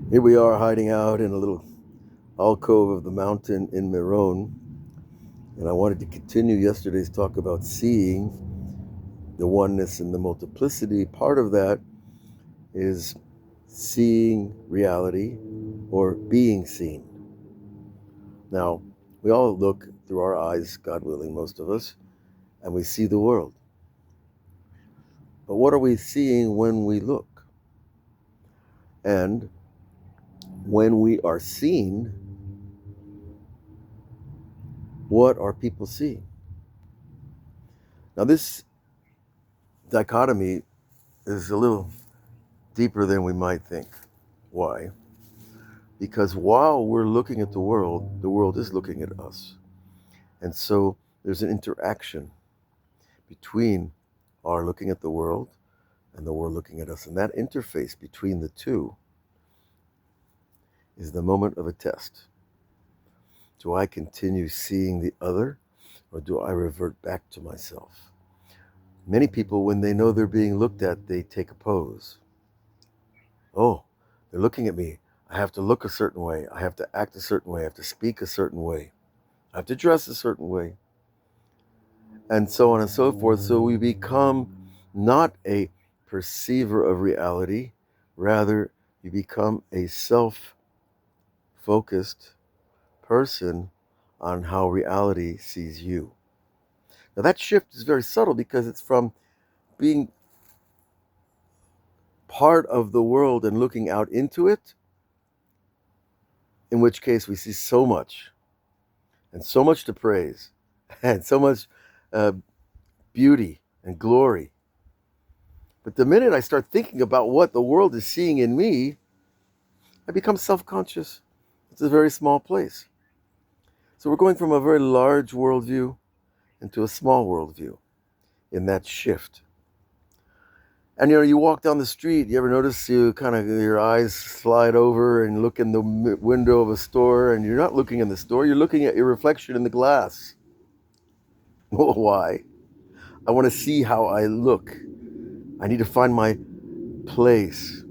Here we are hiding out in a little alcove of the mountain in Meron, and I wanted to continue yesterday's talk about seeing the oneness and the multiplicity. Part of that is seeing reality or being seen. Now, we all look through our eyes, God willing, most of us, and we see the world. But what are we seeing when we look? And when we are seen, what are people seeing? Now, this dichotomy is a little deeper than we might think. Why? Because while we're looking at the world is looking at us. And so there's an interaction between our looking at the world and the world looking at us. And that interface between the two is the moment of a test. Do I continue seeing the other, or do I revert back to myself? Many people, when they know they're being looked at, they take a pose. Oh, they're looking at me. I have to look a certain way. I have to act a certain way. I have to speak a certain way. I have to dress a certain way. And so on and so forth. So we become not a perceiver of reality. Rather, you become a self-focused person on how reality sees you. Now that shift is very subtle because it's from being part of the world and looking out into it, in which case we see so much and so much to praise and so much uh, beauty and glory. But the minute I start thinking about what the world is seeing in me, I become self-conscious. It's a very small place. So we're going from a very large worldview into a small worldview in that shift. And you walk down the street, you ever notice you kind of, your eyes slide over and look in the window of a store, and you're not looking in the store, you're looking at your reflection in the glass. Why? I want to see how I look. I need to find my place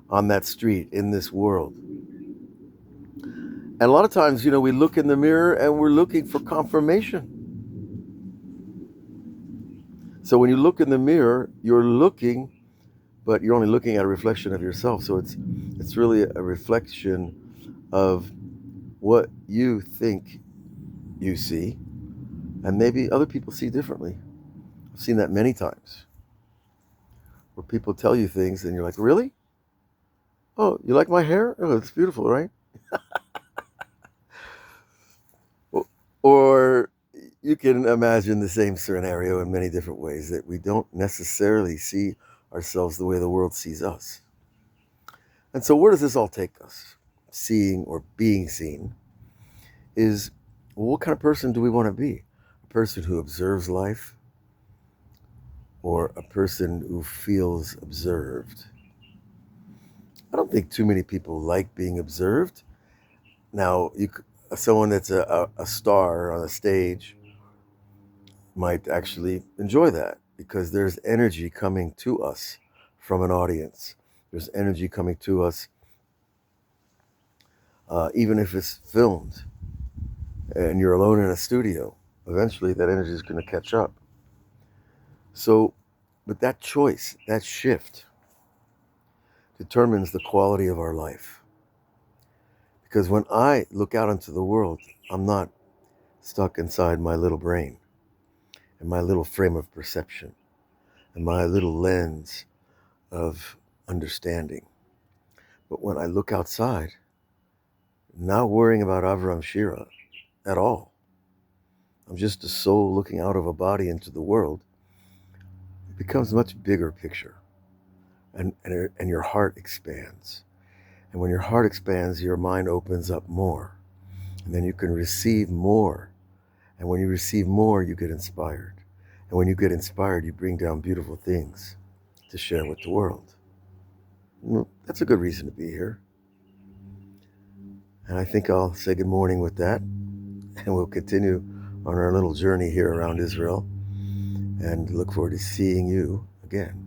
on that street in this world. And a lot of times, we look in the mirror and we're looking for confirmation. So when you look in the mirror, you're looking, but you're only looking at a reflection of yourself. So it's really a reflection of what you think you see, and maybe other people see differently. I've seen that many times, where people tell you things and you're like, really? Oh, you like my hair? Oh, it's beautiful, right? Or you can imagine the same scenario in many different ways, that we don't necessarily see ourselves the way the world sees us. And so where does this all take us? Seeing or being seen is, well, what kind of person do we want to be? A person who observes life, or a person who feels observed? I don't think too many people like being observed. Now, someone that's a star on a stage might actually enjoy that, because there's energy coming to us from an audience. There's energy coming to us, even if it's filmed and you're alone in a studio. Eventually, that energy is going to catch up. So, but that choice, that shift, determines the quality of our life. Because when I look out into the world, I'm not stuck inside my little brain and my little frame of perception and my little lens of understanding. But when I look outside, not worrying about Avram Shira at all, I'm just a soul looking out of a body into the world, it becomes a much bigger picture. And your heart expands. And when your heart expands, your mind opens up more. And then you can receive more. And when you receive more, you get inspired. And when you get inspired, you bring down beautiful things to share with the world. Well, that's a good reason to be here. And I think I'll say good morning with that. And we'll continue on our little journey here around Israel. And look forward to seeing you again.